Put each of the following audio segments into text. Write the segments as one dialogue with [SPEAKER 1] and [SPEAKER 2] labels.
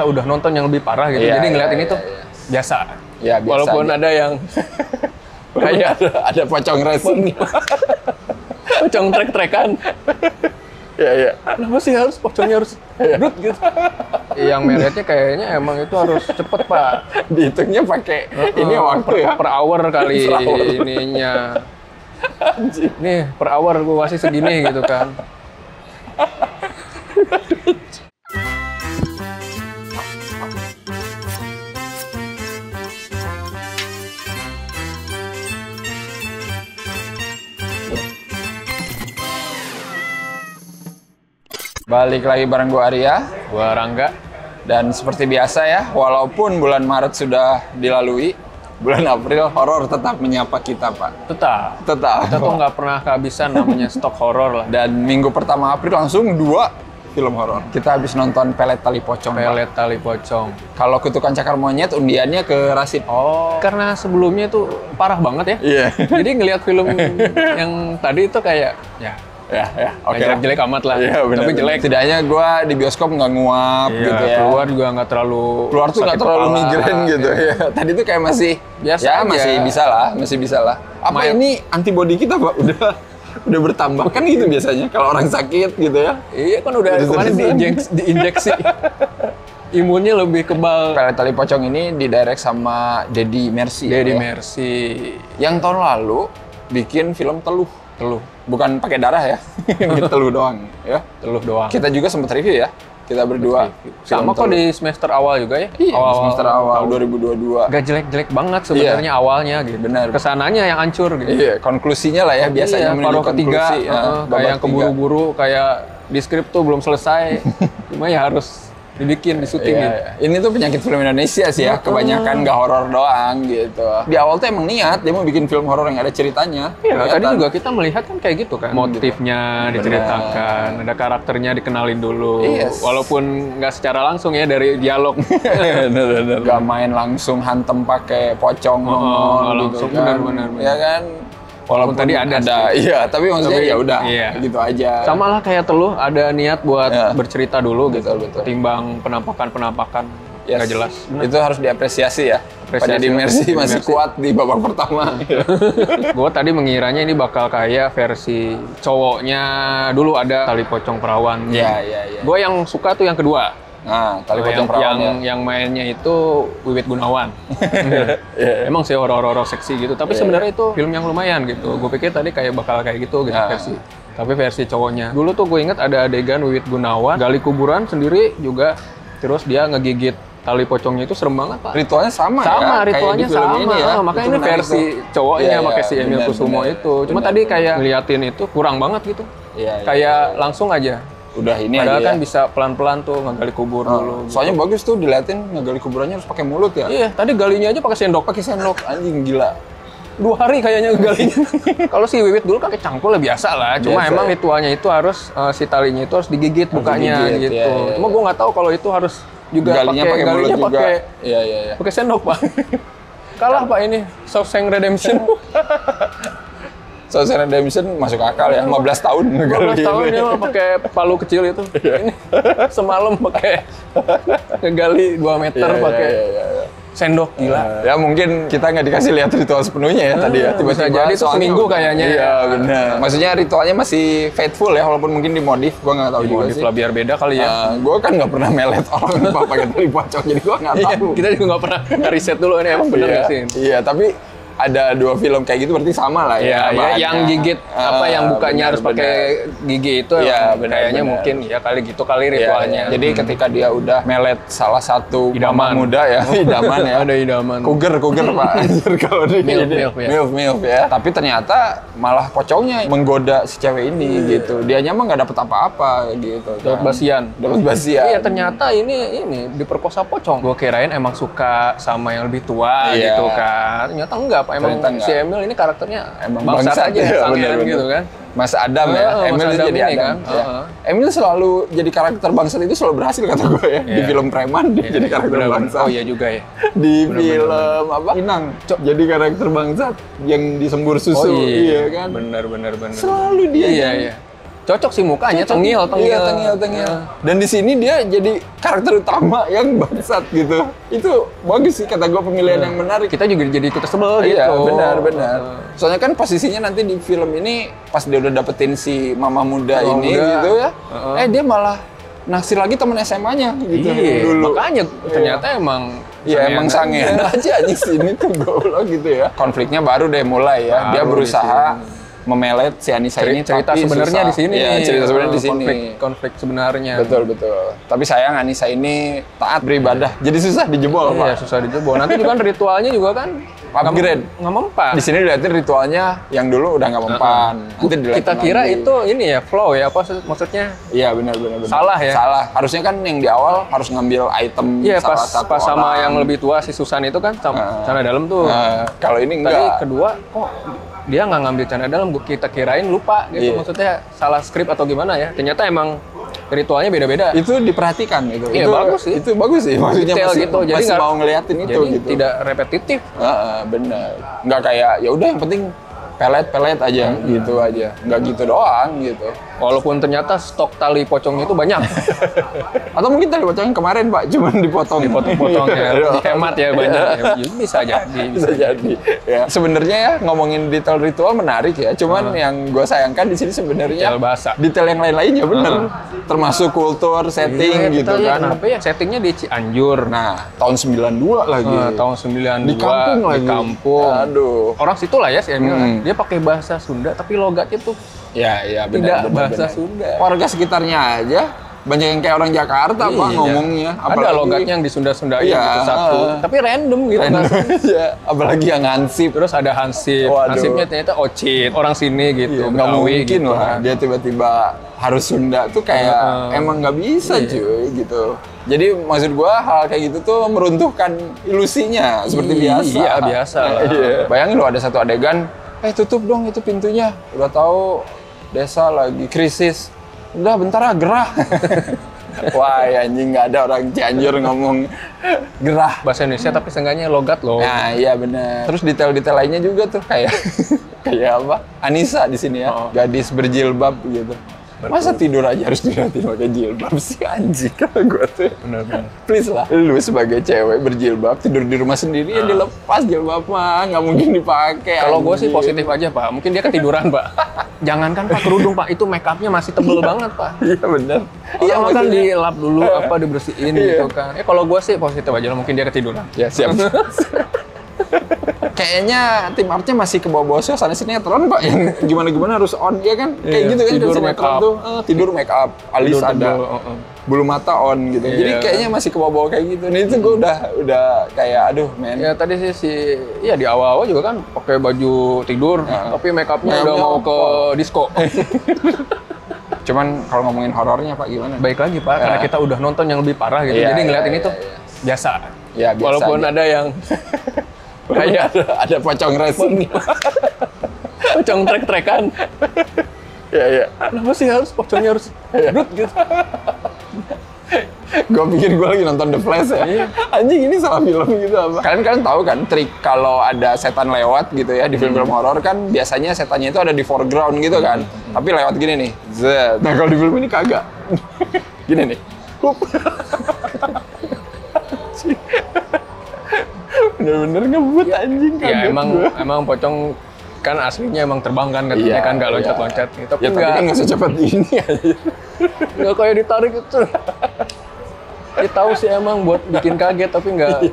[SPEAKER 1] kita udah nonton yang lebih parah gitu. Jadi ngeliat ini tuh biasa.
[SPEAKER 2] Ya, biasa.
[SPEAKER 1] Walaupun ada yang kayak
[SPEAKER 2] ada pocong racing.
[SPEAKER 1] pocong trek-trekan.
[SPEAKER 2] Iya.
[SPEAKER 1] Kenapa sih pocongnya harus brut gitu? Yang meritnya kayaknya emang itu harus cepet, Pak.
[SPEAKER 2] Dihitungnya pakai ini waktu ya.
[SPEAKER 1] Per hour kali
[SPEAKER 2] Per hour.
[SPEAKER 1] ininya. Nih, per hour gue kasih segini gitu kan.
[SPEAKER 2] Balik lagi bareng gua Arya.
[SPEAKER 1] Gua Rangga.
[SPEAKER 2] Dan seperti biasa ya, walaupun bulan Maret sudah dilalui, bulan April horor tetap menyapa kita, Pak.
[SPEAKER 1] Tetap.
[SPEAKER 2] Tetap.
[SPEAKER 1] Kita tuh nggak pernah kehabisan namanya stok horor lah.
[SPEAKER 2] Dan minggu pertama April langsung 2 film horor. Kita habis nonton Pelet Tali Pocong.
[SPEAKER 1] Pelet Tali Pocong.
[SPEAKER 2] Kalau Kutukan Cakar Monyet undiannya ke Rasid.
[SPEAKER 1] Oh. Karena sebelumnya itu parah banget ya.
[SPEAKER 2] Iya.
[SPEAKER 1] Jadi ngelihat film yang tadi itu kayak
[SPEAKER 2] Ya,
[SPEAKER 1] oke. Jelek-jelek amat lah.
[SPEAKER 2] Iya, bener,
[SPEAKER 1] tapi jelek.
[SPEAKER 2] Setidaknya gue di bioskop nggak nguap
[SPEAKER 1] Iya,
[SPEAKER 2] gitu ya.
[SPEAKER 1] Keluar juga nggak terlalu.
[SPEAKER 2] Keluar tuh nggak
[SPEAKER 1] sakit
[SPEAKER 2] terlalu
[SPEAKER 1] kepala,
[SPEAKER 2] migrain gitu ya. Tadi tuh kayak masih
[SPEAKER 1] biasa
[SPEAKER 2] ya,
[SPEAKER 1] aja.
[SPEAKER 2] masih bisa lah. Apa ini antibody kita, Pak? Udah bertambah kan gitu biasanya kalau orang sakit gitu ya.
[SPEAKER 1] Iya kan udah kemarin diinjeksi. Imunnya lebih kebal.
[SPEAKER 2] Pelet Tali Pocong ini didirect sama Deddy Mercy.
[SPEAKER 1] Deddy
[SPEAKER 2] ya.
[SPEAKER 1] Mercy.
[SPEAKER 2] Yang tahun lalu bikin film Teluh. Bukan pakai darah ya. Teluh doang ya.
[SPEAKER 1] Teluh doang.
[SPEAKER 2] Kita juga sempat review ya. Kita berdua.
[SPEAKER 1] Sama kok di semester awal juga ya?
[SPEAKER 2] Iya, semester awal 2022.
[SPEAKER 1] Gak jelek-jelek banget sebenarnya awalnya gitu.
[SPEAKER 2] Benar.
[SPEAKER 1] Kesananya yang hancur gitu.
[SPEAKER 2] Iya, konklusinya lah ya biasanya
[SPEAKER 1] paruh ketiga, kayak yang
[SPEAKER 2] babak
[SPEAKER 1] keburu-buru, kayak di skrip tuh belum selesai. Cuma ya harus dibikin, disuting gitu.
[SPEAKER 2] Ini tuh penyakit film Indonesia sih ya, kebanyakan nggak horor doang gitu. Di awal tuh emang niat dia mau bikin film horor yang ada ceritanya.
[SPEAKER 1] Iya, tadi juga kita melihat kan kayak gitu kan. Motifnya diceritakan, ada karakternya dikenalin dulu.
[SPEAKER 2] Yes.
[SPEAKER 1] Walaupun nggak secara langsung ya dari dialog.
[SPEAKER 2] Bener. Gak main langsung hantem pakai pocong
[SPEAKER 1] langsung
[SPEAKER 2] gitu kan.
[SPEAKER 1] benar.
[SPEAKER 2] Ya kan.
[SPEAKER 1] Walaupun tadi ada
[SPEAKER 2] iya, tapi maksudnya ya udah gitu aja.
[SPEAKER 1] Sama lah kayak Teluh, ada niat buat bercerita dulu gitu.
[SPEAKER 2] Betul.
[SPEAKER 1] Timbang penampakan nggak jelas.
[SPEAKER 2] Itu harus diapresiasi ya. Pada Deddy Mercy masih kuat di babak pertama.
[SPEAKER 1] Gue tadi mengiranya ini bakal kayak versi cowoknya dulu ada Tali Pocong Perawan.
[SPEAKER 2] Iya.
[SPEAKER 1] Gue yang suka tuh yang kedua.
[SPEAKER 2] Nah, Tali Pocong Perawan
[SPEAKER 1] yang mainnya itu Wiwit Gunawan. Emang sih horor-horor seksi gitu, tapi sebenarnya itu film yang lumayan gitu. Gue pikir tadi kayak bakal kayak gitu versi. Tapi versi cowoknya. Dulu tuh gue inget ada adegan Wiwit Gunawan gali kuburan sendiri juga, terus dia ngegigit tali pocongnya itu serem banget, Pak.
[SPEAKER 2] Ritualnya sama
[SPEAKER 1] ya? Ritualnya sama.
[SPEAKER 2] Ya.
[SPEAKER 1] Makanya ini versi cowoknya pakai si Emil Kusumo itu. Cuma tadi kayak ngeliatin itu kurang banget gitu. Kayak langsung aja.
[SPEAKER 2] Udah ini
[SPEAKER 1] padahal
[SPEAKER 2] aja
[SPEAKER 1] kan bisa pelan-pelan tuh ngegali kubur dulu.
[SPEAKER 2] Soalnya bagus tuh diliatin ngegali kuburannya harus pakai mulut ya.
[SPEAKER 1] Iya, tadi galinya aja pakai sendok.
[SPEAKER 2] Anjing gila.
[SPEAKER 1] 2 hari kayaknya galinya. Kalau si Wiwit dulu pakai cangkul ya biasa lah. Cuma emang ritualnya itu harus si talinya itu harus digigit bukanya gitu.
[SPEAKER 2] Ya.
[SPEAKER 1] Cuma gue nggak tahu kalau itu harus juga
[SPEAKER 2] galinya pakai
[SPEAKER 1] pakai sendok, Pak. Kalah Pak ini Shawshank Redemption.
[SPEAKER 2] Shawshank Redemption masuk akal ya, 15 tahun
[SPEAKER 1] 15 tahun dia pakai palu kecil itu. Ini semalam pakai ngegali 2 meter pakai sendok, gila.
[SPEAKER 2] Ya mungkin kita nggak dikasih lihat ritual sepenuhnya ya tadi ya.
[SPEAKER 1] Tiba-tiba jadi itu seminggu kayaknya.
[SPEAKER 2] Iya benar. Maksudnya ritualnya masih faithful ya, walaupun mungkin dimodif, gue nggak tahu juga sih.
[SPEAKER 1] Lah biar beda kali ya.
[SPEAKER 2] Gue kan nggak pernah melet orang pakai tali pocong, jadi gue nggak tahu.
[SPEAKER 1] Kita juga nggak pernah riset dulu ini emang benar nggak sih?
[SPEAKER 2] Iya, tapi ada 2 film kayak gitu berarti sama lah ya.
[SPEAKER 1] Yang gigit yang bukanya harus pakai gigi itu kayaknya mungkin ya kali ritualnya.
[SPEAKER 2] Jadi ketika dia udah melet salah satu
[SPEAKER 1] idaman
[SPEAKER 2] muda ya, idaman ya.
[SPEAKER 1] Ada idaman.
[SPEAKER 2] Kuger Pak. Kalau di
[SPEAKER 1] milf
[SPEAKER 2] ya. Tapi ternyata malah pocongnya menggoda si cewek ini gitu. Dianya mah nggak dapet apa-apa gitu.
[SPEAKER 1] Dapat basian.
[SPEAKER 2] Iya,
[SPEAKER 1] ternyata ini diperkosa pocong. Gue kirain emang suka sama yang lebih tua gitu kan. Ternyata enggak. Emang si Emil ini karakternya emang bangsat aja, sangean gitu kan.
[SPEAKER 2] Mas Adam ya, Emil itu jadi Adam. Emil selalu jadi karakter bangsat itu selalu berhasil kata gue ya. Di film Preman dia jadi karakter bangsat.
[SPEAKER 1] Oh iya juga ya.
[SPEAKER 2] Di film apa? Inang jadi karakter bangsat yang disembur susu.
[SPEAKER 1] Iya
[SPEAKER 2] kan.
[SPEAKER 1] Bener.
[SPEAKER 2] Selalu dia.
[SPEAKER 1] Iya. Cocok sih mukanya,
[SPEAKER 2] Cocok.
[SPEAKER 1] tengil.
[SPEAKER 2] Iya, tengil. Dan di sini dia jadi karakter utama yang bangsat gitu. Itu bagus sih kata gue, pemilihan yang menarik.
[SPEAKER 1] Kita juga jadi ikut sebel gitu.
[SPEAKER 2] Iya, benar. Soalnya kan posisinya nanti di film ini pas dia udah dapetin si mama muda ini gitu ya. Dia malah naksir lagi temen SMA-nya gitu dulu.
[SPEAKER 1] Makanya ternyata emang
[SPEAKER 2] emang sangean aja sini tuh goblok gitu ya. Konfliknya baru deh mulai ya. Dia berusaha memelet si Anissa ini,
[SPEAKER 1] cerita
[SPEAKER 2] tapi
[SPEAKER 1] sebenarnya di sini.
[SPEAKER 2] Iya, cerita sebenarnya di sini.
[SPEAKER 1] Konflik sebenarnya.
[SPEAKER 2] Betul. Tapi sayang Anissa ini taat beribadah. Jadi susah dijebol, Pak.
[SPEAKER 1] Iya, susah dijebol. Nanti juga ritualnya juga kan
[SPEAKER 2] upgrade.
[SPEAKER 1] Nggak mempan.
[SPEAKER 2] Di sini dilihatin ritualnya yang dulu udah nggak mempan. Nanti
[SPEAKER 1] Kita kira itu ini ya flow ya, apa maksudnya?
[SPEAKER 2] Iya, benar.
[SPEAKER 1] Salah ya?
[SPEAKER 2] Salah. Harusnya kan yang di awal harus ngambil item salah satu
[SPEAKER 1] pas sama
[SPEAKER 2] orang.
[SPEAKER 1] yang lebih tua si Susan itu kan celana dalam tuh.
[SPEAKER 2] Kalau ini enggak.
[SPEAKER 1] Tadi kedua kok dia nggak ngambil celana dalam, kita kirain lupa gitu. Maksudnya salah skrip atau gimana ya? Ternyata emang ritualnya beda-beda.
[SPEAKER 2] Itu diperhatikan gitu.
[SPEAKER 1] Iya,
[SPEAKER 2] itu bagus sih. Maksudnya
[SPEAKER 1] detail
[SPEAKER 2] masih,
[SPEAKER 1] gitu. Jadi
[SPEAKER 2] masih mau ngeliatin itu
[SPEAKER 1] jadi
[SPEAKER 2] gitu.
[SPEAKER 1] tidak repetitif.
[SPEAKER 2] Benar. Nggak kayak ya udah yang penting pelet aja gitu aja. Nggak gitu doang gitu.
[SPEAKER 1] Walaupun ternyata stok tali pocongnya itu banyak.
[SPEAKER 2] Atau mungkin tali pocongnya kemarin Pak, cuman dipotong
[SPEAKER 1] Dipotong-potongnya. Dihemat ya banyak. Bisa jadi.
[SPEAKER 2] Bisa jadi. Ya. Sebenarnya ya ngomongin detail ritual menarik ya. Cuman yang gue sayangkan di sini sebenarnya
[SPEAKER 1] Detail bahasa.
[SPEAKER 2] Detail yang lain-lainnya bener. Termasuk kultur, setting gitu kan.
[SPEAKER 1] Kenapa ya settingnya di Cianjur.
[SPEAKER 2] Nah, tahun 92 lagi.
[SPEAKER 1] Tahun 92.
[SPEAKER 2] Di kampung lagi.
[SPEAKER 1] Di kampung.
[SPEAKER 2] Aduh.
[SPEAKER 1] Orang situ lah ya si Emil. Dia pakai bahasa Sunda tapi logatnya tuh
[SPEAKER 2] ya benar.
[SPEAKER 1] tidak bahasa Sunda.
[SPEAKER 2] Warga sekitarnya aja banyak yang kayak orang Jakarta Pak ngomongnya.
[SPEAKER 1] Ada logatnya yang di Sunda-Sundain gitu satu, tapi random gitu.
[SPEAKER 2] Apalagi yang hansip.
[SPEAKER 1] Terus ada hansip. Hansipnya ternyata ocit, orang sini gitu.
[SPEAKER 2] Nggak mungkin
[SPEAKER 1] gitu
[SPEAKER 2] lah dia tiba-tiba harus Sunda tuh kayak emang nggak bisa cuy gitu. Jadi maksud gua hal kayak gitu tuh meruntuhkan ilusinya seperti biasa.
[SPEAKER 1] Iya, biasa lah.
[SPEAKER 2] Bayangin lo ada satu adegan, tutup dong itu pintunya. Udah tahu desa lagi krisis. Udah bentar gerah. Wah anjing, nggak ada orang Cianjur ngomong gerah.
[SPEAKER 1] Bahasa Indonesia tapi seenggaknya logat loh.
[SPEAKER 2] Nah iya benar. Terus detail-detail lainnya juga tuh kayak apa? Anissa di sini ya, gadis berjilbab gitu. Betul. Masa tidur aja harus dilihatin pakai jilbab sih anjing kalau gue tuh.
[SPEAKER 1] Benar.
[SPEAKER 2] Please lah, lu sebagai cewek berjilbab tidur di rumah sendiri ya dilepas jilbab mah, nggak mungkin dipakai.
[SPEAKER 1] Kalau gue sih positif aja Pak, mungkin dia ketiduran Pak. Jangankan Pak kerudung Pak, itu make upnya masih tebel banget Pak.
[SPEAKER 2] Iya benar.
[SPEAKER 1] Iya kan dilap dulu apa dibersihin gitu kan. Kalau gue sih positif aja, mungkin dia ketiduran.
[SPEAKER 2] Ya siap. Kayaknya tim artnya masih ke bawah-bawah suasana sinetron Pak, yang gimana harus on ya kan, kayak gitu kan
[SPEAKER 1] tidur
[SPEAKER 2] make up tuh tidur make up, alis
[SPEAKER 1] tidur
[SPEAKER 2] ada, bulu mata on gitu, jadi kayaknya masih ke bawah-bawah kayak gitu. Nah itu gue udah kayak aduh men.
[SPEAKER 1] Ya tadi sih di awal-awal juga kan pakai baju tidur, tapi make upnya udah mau ke disco.
[SPEAKER 2] Cuman kalau ngomongin horornya Pak gimana?
[SPEAKER 1] Baik lagi Pak, karena kita udah nonton yang lebih parah gitu, jadi ngeliat ini tuh biasa.
[SPEAKER 2] Ya biasa.
[SPEAKER 1] Walaupun ada yang kayak
[SPEAKER 2] ada pocong racing,
[SPEAKER 1] pocong trek-trekan.
[SPEAKER 2] Iya.
[SPEAKER 1] Kenapa sih pocongnya harus brut gitu?
[SPEAKER 2] Gue pikir gue lagi nonton The Flash ya. Anjing ini salah film gitu apa? Kalian tahu kan trik kalau ada setan lewat gitu ya di film-film horor kan biasanya setannya itu ada di foreground gitu kan. Tapi lewat gini nih. Zet. Nah kalau di film ini kagak. Gini nih. Bener-bener ngebut anjing kan.
[SPEAKER 1] Ya emang pocong kan aslinya emang terbang kan katanya kan nggak loncat-loncat gitu.
[SPEAKER 2] Tapi kan nggak secepat ini aja.
[SPEAKER 1] Nggak kayak ditarik itu. Dia tahu sih emang buat bikin kaget tapi nggak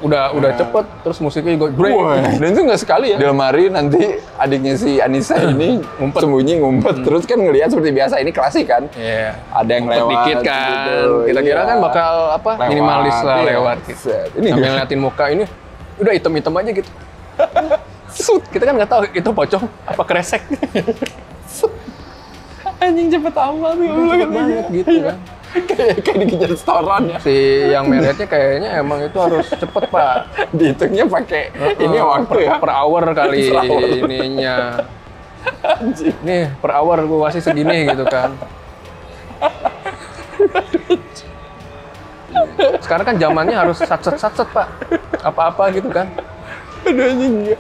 [SPEAKER 1] udah cepet terus musiknya juga break.
[SPEAKER 2] Dan itu nggak sekali ya. Di lemari nanti adiknya si Anissa ini ngumpet terus kan ngelihat seperti biasa, ini klasik kan.
[SPEAKER 1] Iya.
[SPEAKER 2] Ada yang lewat
[SPEAKER 1] dikit kan. Gitu. Kita kira kan bakal minimalis lah lewat gitu. Ini sambil ngeliatin muka ini udah hitam-hitam aja gitu. Kita kan nggak tahu itu pocong apa kresek.
[SPEAKER 2] Anjing cepet amat
[SPEAKER 1] banget gitu kan.
[SPEAKER 2] Kayak dikejar setoran ya.
[SPEAKER 1] Si yang meretnya kayaknya emang itu harus cepet Pak.
[SPEAKER 2] Dihitungnya pakai ini waktu ya.
[SPEAKER 1] Per hour kali ininya.
[SPEAKER 2] Anjing.
[SPEAKER 1] Nih per hour gue kasih segini gitu kan. Sekarang kan zamannya harus satset Pak. Apa-apa gitu kan.
[SPEAKER 2] Aduh anjing.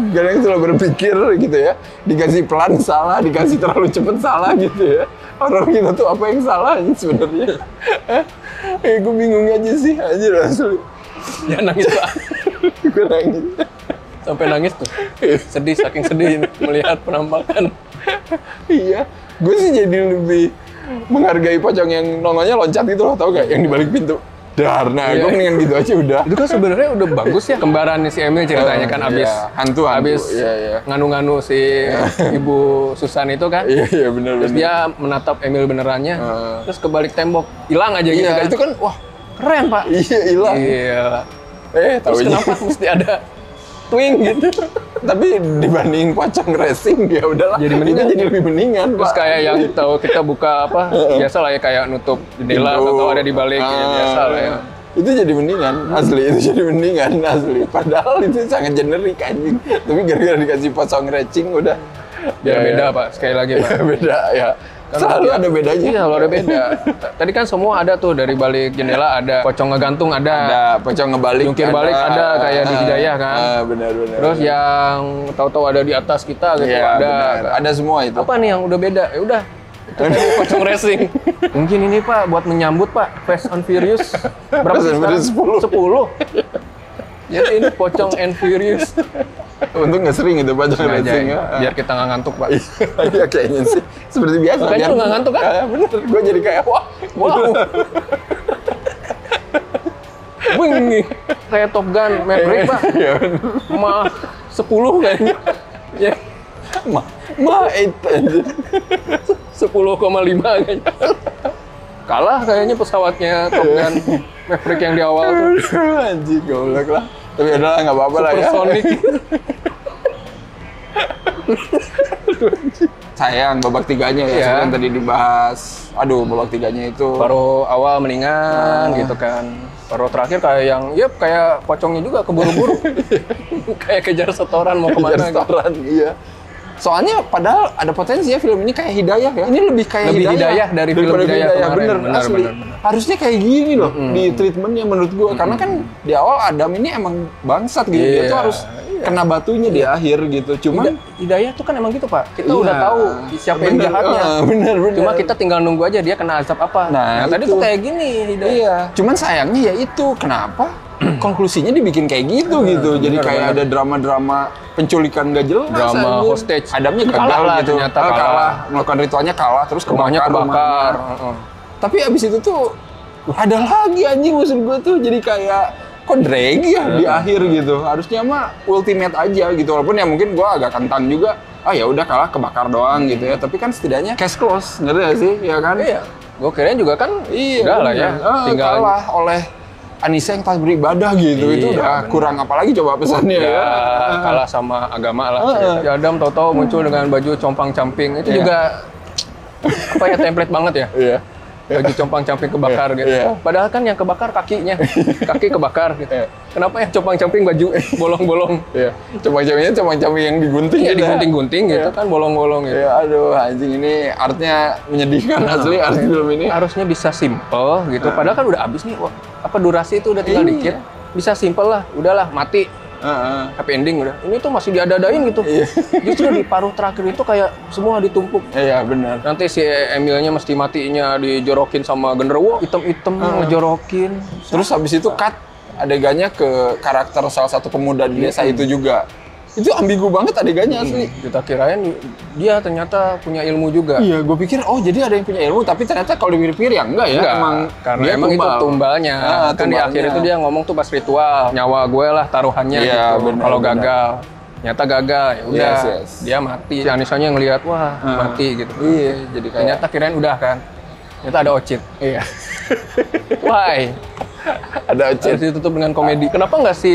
[SPEAKER 2] Kadang selalu berpikir gitu ya, dikasih pelan salah, dikasih terlalu cepet salah gitu ya. Horor kita tuh apa yang salah sebenarnya? Gue bingung aja sih, anjir asli.
[SPEAKER 1] Ya nangis Pak.
[SPEAKER 2] Gue nangis.
[SPEAKER 1] Sampai nangis tuh. Sedih, saking sedih melihat penampakan.
[SPEAKER 2] Iya, gue sih jadi lebih menghargai pocong yang nongolnya loncat gitu loh, tau gak? Yang di balik pintu. Dar, nah gue mendingan gitu aja udah.
[SPEAKER 1] Itu kan sebenarnya udah bagus ya, kembarannya si Emil ceritanya kan abis
[SPEAKER 2] iya. Hantu. Iya.
[SPEAKER 1] nganu-nganu si Ibu Susan itu kan.
[SPEAKER 2] Iya bener.
[SPEAKER 1] Terus dia menatap Emil benerannya, terus kebalik tembok, hilang aja gitu
[SPEAKER 2] Iya,
[SPEAKER 1] kan.
[SPEAKER 2] itu kan wah
[SPEAKER 1] Keren Pak.
[SPEAKER 2] iya hilang.
[SPEAKER 1] Iya.
[SPEAKER 2] Tahu
[SPEAKER 1] Terus kenapa mesti ada twing gitu?
[SPEAKER 2] Tapi dibandingin pocong racing ya udahlah.
[SPEAKER 1] Jadi mendingan.
[SPEAKER 2] Itu jadi lebih mendingan,
[SPEAKER 1] Terus
[SPEAKER 2] Pak.
[SPEAKER 1] kayak yang tahu kita buka apa, biasa lah ya kayak nutup jendela
[SPEAKER 2] Pintu.
[SPEAKER 1] atau ada di balik ya, biasa lah ya.
[SPEAKER 2] Itu jadi mendingan, asli. Itu jadi mendingan, asli. Padahal itu sangat generik anjing. Tapi gara-gara dikasih pocong racing udah.
[SPEAKER 1] Biar beda Pak, sekali lagi Pak.
[SPEAKER 2] Beda ya.
[SPEAKER 1] Karena
[SPEAKER 2] Selalu ada bedanya.
[SPEAKER 1] Iya, selalu ada beda. Tadi kan semua ada tuh, dari balik jendela ada, pocong ngegantung ada,
[SPEAKER 2] Ada pocong ngebalik,
[SPEAKER 1] jungkir balik ada, kayak di Hidayah kan.
[SPEAKER 2] Benar.
[SPEAKER 1] Terus yang tahu-tahu ada di atas kita gitu
[SPEAKER 2] Iya,
[SPEAKER 1] ada.
[SPEAKER 2] benar. Ada semua itu.
[SPEAKER 1] Apa nih yang udah beda? Ya udah. Itu tadi pocong racing. Mungkin ini Pak buat menyambut Pak Fast and Furious. Berapa
[SPEAKER 2] Fast
[SPEAKER 1] sih
[SPEAKER 2] and Furious
[SPEAKER 1] sekarang? 10. Jadi ini pocong and Furious.
[SPEAKER 2] Untung nggak sering itu pocong
[SPEAKER 1] Sengaja
[SPEAKER 2] racing.
[SPEAKER 1] ya, biar kita nggak ngantuk Pak.
[SPEAKER 2] Iya kayaknya sih. Seperti biasa.
[SPEAKER 1] Makanya lu nggak ngantuk kan?
[SPEAKER 2] Bener. Gue jadi kayak wah.
[SPEAKER 1] Wow. Wing, kayak Top Gun Maverick Pak.
[SPEAKER 2] Iya bener.
[SPEAKER 1] Mah 10 kayaknya. Ya,
[SPEAKER 2] Ma itu anjir.
[SPEAKER 1] 10,5 kayaknya. Kalah kayaknya pesawatnya Top Gun Maverick yang di awal tuh.
[SPEAKER 2] Anjir goblok lah. Tapi udahlah nggak apa-apa lah ya.
[SPEAKER 1] Supersonic.
[SPEAKER 2] Sayang babak tiganya ya,
[SPEAKER 1] Iya.
[SPEAKER 2] yang tadi dibahas. Aduh babak tiganya itu.
[SPEAKER 1] Paruh awal mendingan gitu kan. Paruh terakhir kayak yang, kayak pocongnya juga keburu-buru. Kayak kejar setoran mau kemana gitu.
[SPEAKER 2] restoran, iya. Soalnya padahal ada potensi ya film ini kayak Hidayah ya. Ini lebih kayak
[SPEAKER 1] Lebih Hidayah dari film
[SPEAKER 2] daripada
[SPEAKER 1] Hidayah kemarin.
[SPEAKER 2] Bener,
[SPEAKER 1] Benar,
[SPEAKER 2] asli.
[SPEAKER 1] benar.
[SPEAKER 2] Harusnya kayak gini loh di treatmentnya menurut gua. Karena kan di awal Adam ini emang bangsat gitu. Dia
[SPEAKER 1] Iya,
[SPEAKER 2] tuh harus kena batunya di akhir gitu. Cuman
[SPEAKER 1] Hidayah tuh kan emang gitu Pak. Kita
[SPEAKER 2] Iya.
[SPEAKER 1] udah tahu siapa yang
[SPEAKER 2] Bener,
[SPEAKER 1] jahatnya.
[SPEAKER 2] bener.
[SPEAKER 1] Cuma kita tinggal nunggu aja dia kena azab apa.
[SPEAKER 2] Nah,
[SPEAKER 1] Tadi
[SPEAKER 2] itu.
[SPEAKER 1] tuh kayak gini Hidayah.
[SPEAKER 2] Iya. Cuman sayangnya ya itu kenapa konklusinya dibikin kayak gitu gitu. Jadi
[SPEAKER 1] bener,
[SPEAKER 2] kayak
[SPEAKER 1] bener.
[SPEAKER 2] ada drama-drama penculikan gak jelas.
[SPEAKER 1] Drama
[SPEAKER 2] anjir.
[SPEAKER 1] hostage.
[SPEAKER 2] Adamnya
[SPEAKER 1] Kalah
[SPEAKER 2] gagal
[SPEAKER 1] lah,
[SPEAKER 2] gitu.
[SPEAKER 1] ternyata
[SPEAKER 2] kalah.
[SPEAKER 1] kalah.
[SPEAKER 2] Melakukan ritualnya kalah terus
[SPEAKER 1] Rumahnya kebakar.
[SPEAKER 2] rumahnya. Tapi abis itu tuh ada lagi anjing maksud gue tuh jadi kayak kok drag ya di akhir gitu. Harusnya mah ultimate aja gitu. Walaupun ya mungkin gue agak kentang juga. Ah ya udah kalah kebakar doang gitu ya. Tapi kan setidaknya case close, ngerti gak sih? Ya kan?
[SPEAKER 1] Iya. Gue kirain juga kan udah lah ya.
[SPEAKER 2] Tinggal kalah oleh Anissa yang tas beribadah gitu. Itu
[SPEAKER 1] Iya,
[SPEAKER 2] udah kurang apalagi coba pesannya ya.
[SPEAKER 1] kalah sama agama lah. Si Adam tahu-tahu muncul dengan baju compang-camping. Itu
[SPEAKER 2] Iya.
[SPEAKER 1] juga apa ya, template banget ya.
[SPEAKER 2] Iya.
[SPEAKER 1] Baju compang-camping kebakar gitu.
[SPEAKER 2] Iya.
[SPEAKER 1] Padahal kan yang kebakar kakinya. Kaki kebakar gitu.
[SPEAKER 2] Iya.
[SPEAKER 1] Kenapa yang compang-camping baju bolong-bolong?
[SPEAKER 2] Iya. Coba-cobanya yang digunting
[SPEAKER 1] Iya,
[SPEAKER 2] gitu ya.
[SPEAKER 1] digunting-gunting gitu
[SPEAKER 2] Iya.
[SPEAKER 1] kan, bolong-bolong gitu.
[SPEAKER 2] Iya, aduh anjing ini artnya menyedihkan asli art film ini.
[SPEAKER 1] Harusnya bisa simple gitu. Padahal kan udah habis nih. Wah, apa durasi itu udah tinggal
[SPEAKER 2] Iya.
[SPEAKER 1] dikit. Bisa simple lah. Udahlah, mati.
[SPEAKER 2] Heeh.
[SPEAKER 1] Happy ending udah. Ini tuh masih diada-adain gitu.
[SPEAKER 2] Iya.
[SPEAKER 1] Justru di paruh terakhir itu kayak semua ditumpuk.
[SPEAKER 2] Iya, benar.
[SPEAKER 1] Nanti si Emilnya mesti matinya dijorokin sama genderuwo, item-item ngejorokin.
[SPEAKER 2] Terus habis itu cut adegannya ke karakter salah satu pemuda di desa itu juga. Itu ambigu banget adegannya asli.
[SPEAKER 1] Kita kirain dia ternyata punya ilmu juga.
[SPEAKER 2] Iya, gue pikir oh jadi ada yang punya ilmu, tapi ternyata kalau dipikir-pikir ya enggak ya.
[SPEAKER 1] Enggak,
[SPEAKER 2] Emang
[SPEAKER 1] karena
[SPEAKER 2] dia
[SPEAKER 1] emang itu
[SPEAKER 2] tumbal.
[SPEAKER 1] tumbalnya. Kan di
[SPEAKER 2] tumbalnya.
[SPEAKER 1] akhir itu dia ngomong tuh pas ritual, nyawa gue lah taruhannya
[SPEAKER 2] Iya,
[SPEAKER 1] gitu.
[SPEAKER 2] benar,
[SPEAKER 1] Kalau
[SPEAKER 2] benar.
[SPEAKER 1] gagal, ternyata gagal ya udah.
[SPEAKER 2] Yes.
[SPEAKER 1] Dia mati. Si Anisanya ngelihat wah mati gitu.
[SPEAKER 2] Iya, jadi kayak
[SPEAKER 1] Ternyata kirain udah kan. Ternyata ada Ocit.
[SPEAKER 2] iya.
[SPEAKER 1] Why?
[SPEAKER 2] Ada
[SPEAKER 1] Harus ditutup dengan komedi. Kenapa nggak si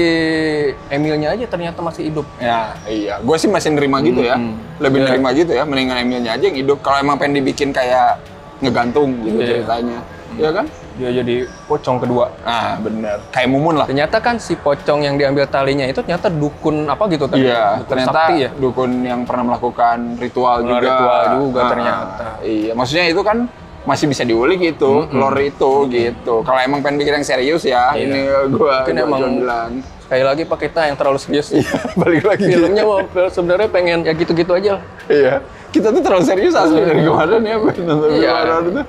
[SPEAKER 1] Emilnya aja ternyata masih hidup?
[SPEAKER 2] Ya, iya. Gue sih masih nerima gitu ya. Lebih
[SPEAKER 1] Iya.
[SPEAKER 2] nerima gitu ya, mendingan Emilnya aja yang hidup. Kalau emang pengen dibikin kayak ngegantung gitu
[SPEAKER 1] Iya.
[SPEAKER 2] ceritanya. Iya kan?
[SPEAKER 1] Dia jadi pocong kedua.
[SPEAKER 2] Ah, bener. Kayak Mumun lah.
[SPEAKER 1] Ternyata kan si pocong yang diambil talinya itu ternyata dukun apa gitu tadi?
[SPEAKER 2] Iya,
[SPEAKER 1] Dukun
[SPEAKER 2] ternyata
[SPEAKER 1] sakti ya?
[SPEAKER 2] dukun yang pernah melakukan ritual juga.
[SPEAKER 1] Ritual juga ternyata.
[SPEAKER 2] Iya, maksudnya itu kan masih bisa diulik itu, lore itu gitu. Kalau emang pengen bikin yang serius ya, ini gua
[SPEAKER 1] emang
[SPEAKER 2] bilang.
[SPEAKER 1] Sekali lagi Pak, kita yang terlalu serius.
[SPEAKER 2] Balik lagi.
[SPEAKER 1] Filmnya mau sebenarnya pengen ya gitu-gitu aja lah.
[SPEAKER 2] Iya. Kita tuh terlalu serius asli dari kemarin ya, nonton film horor itu.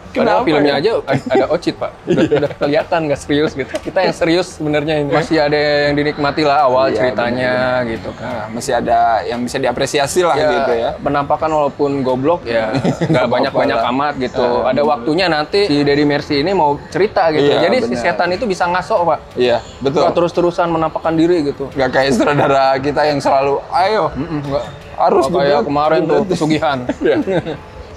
[SPEAKER 1] Padahal
[SPEAKER 2] Kenapa
[SPEAKER 1] filmnya
[SPEAKER 2] ya?
[SPEAKER 1] aja ada ocit, Pak. Udah kelihatan nggak serius gitu. Kita yang serius sebenarnya ini. Masih ada yang dinikmati lah awal ceritanya gitu kan.
[SPEAKER 2] Nah, masih ada yang bisa diapresiasi lah gitu ya.
[SPEAKER 1] Penampakan walaupun goblok ya nggak banyak-banyak amat gitu. Ada waktunya nanti si Deddy Mercy ini mau cerita gitu.
[SPEAKER 2] Iya,
[SPEAKER 1] Jadi si
[SPEAKER 2] benar.
[SPEAKER 1] setan itu bisa ngasok, Pak.
[SPEAKER 2] Iya, betul.
[SPEAKER 1] Nggak terus-terusan menampakkan diri gitu.
[SPEAKER 2] Nggak kayak sutradara kita yang selalu, ayo,
[SPEAKER 1] Nggak.
[SPEAKER 2] harus
[SPEAKER 1] Kayak
[SPEAKER 2] dibuat,
[SPEAKER 1] kemarin tuh
[SPEAKER 2] dibuat."
[SPEAKER 1] pesugihan.
[SPEAKER 2] Iya.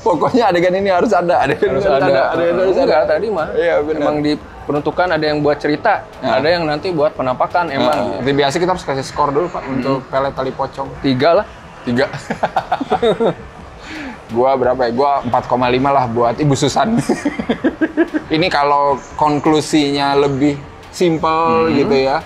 [SPEAKER 2] Pokoknya adegan ini harus ada, adegan
[SPEAKER 1] Harus
[SPEAKER 2] ini
[SPEAKER 1] ada.
[SPEAKER 2] harus ada.
[SPEAKER 1] Enggak, tadi mah.
[SPEAKER 2] Iya, benar.
[SPEAKER 1] Emang diperuntukkan ada yang buat cerita, ada yang nanti buat penampakan emang.
[SPEAKER 2] Seperti biasa kita harus kasih skor dulu Pak untuk pelet tali pocong.
[SPEAKER 1] 3 lah.
[SPEAKER 2] 3. Gua berapa ya? Gua 4,5 lah buat Ibu Susan. Ini kalau konklusinya lebih simple gitu ya.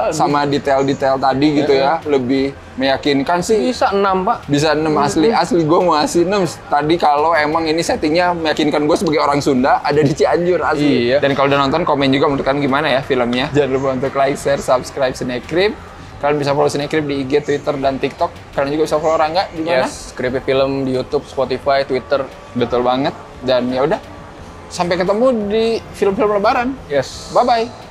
[SPEAKER 2] Sama detail-detail tadi gitu ya, lebih meyakinkan sih.
[SPEAKER 1] Bisa 6, Pak.
[SPEAKER 2] Bisa 6 asli gue mau ngasih 6 tadi kalau emang ini settingnya meyakinkan gue sebagai orang Sunda ada di Cianjur asli.
[SPEAKER 1] Iya.
[SPEAKER 2] Dan kalau udah nonton komen juga menurut kalian gimana ya filmnya. Jangan lupa untuk like, share, subscribe Cinecrip. Kalian bisa follow Cinecrip di IG, Twitter, dan TikTok. Kalian juga bisa follow Rangga di mana?
[SPEAKER 1] Yes, Creepy Film di YouTube, Spotify, Twitter.
[SPEAKER 2] Betul banget. Dan ya udah sampai ketemu di film-film Lebaran.
[SPEAKER 1] Yes.
[SPEAKER 2] Bye bye.